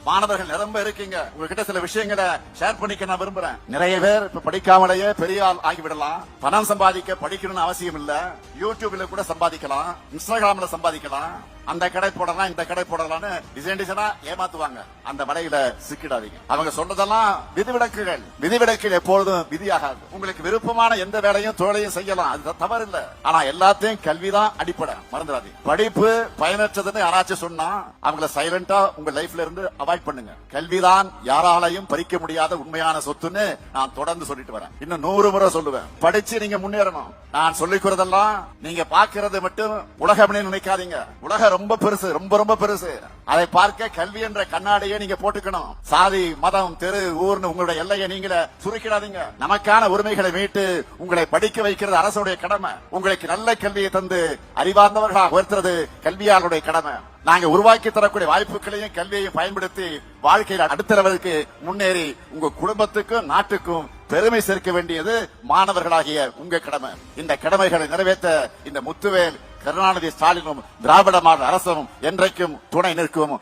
மாணவர்கள் நிரம்ப இருக்கீங்க. உங்ககிட்ட சில விஷயங்களை ஷேர் பண்ணிக்க நான் விரும்புறேன். நிறைய பேர் இப்ப படிக்காமலேயே பெரிய ஆள் ஆகிவிடலாம். பணம் சம்பாதிக்க படிக்கணும்னு அவசியம் இல்ல. யூடியூப்ல கூட சம்பாதிக்கலாம், இன்ஸ்டாகிராம்ல சம்பாதிக்கலாம். அந்த கடை போடலாம், இந்த கடை போடலாம்னு டிசைனா ஏமாத்துவாங்க. அந்த வலையில சிக்கிடாதீங்க. அவங்க சொன்னதெல்லாம் விதிவிலக்குகள். விதிவிலக்குகள் எப்பொழுதும் விதியாகாது. உங்களுக்கு விருப்பமான எந்த வேலையும் தொழிலையும் செய்யலாம், அது தவறு இல்ல. ஆனா எல்லாத்தையும் கல்விதான் அடிப்படை, மறந்துடாதீங்க. படிப்பு பயனற்றதுன்னு யாராச்சும் சொன்னா அவங்கள சைலண்டா உங்க லைஃப்ல இருந்து அவாய்ட் பண்ணுங்க. கல்விதான் யாராலையும் பறிக்க முடியாத உண்மையான சொத்துன்னு நான் தொடர்ந்து சொல்லிட்டு வரேன். இன்னும் 100 முறை சொல்லுவேன். படிச்சு நீங்க முன்னேறணும். நான் சொல்லிக்கிறதெல்லாம் நீங்க பாக்குறது மட்டும் உலகம்னு நினைக்காதீங்க. உலகம் ரொம்ப பெருசு, ரொம்ப ரொம்ப பெருசு. அதை பார்க்க கல்வி என்ற கண்ணாடியை நீங்க போட்டுக்கணும். சாதி, மதம், தெரு, ஊர்னு உங்களுடைய எல்லையை நீங்களே சுருக்கிடாதீங்க. நமக்கான உரிமைகளை மீட்டு உங்களை படிக்க வைக்கிறது அரசுடைய கடமை. உங்களுக்கு நல்ல கல்வியை தந்து அறிவார்ந்தவர்களாக உயர்த்துறது கல்வியாளருடைய கடமை. நாங்க உருவாக்கி தரக்கூடிய வாய்ப்புகளையும் கல்வியையும் பயன்படுத்தி வாழ்க்கையில் அடுத்த லெவலுக்கு முன்னேறி உங்க குடும்பத்துக்கும் நாட்டுக்கும் பெருமை சேர்க்க வேண்டியது மாணவர்களாகிய உங்க கடமை. இந்த கடமைகளை நிறைவேற்ற இந்த முத்துவேல், கருணாநிதி ஸ்டாலினும் திராவிட மாடல் அரசும் என்றைக்கும் துணை நிற்கும்.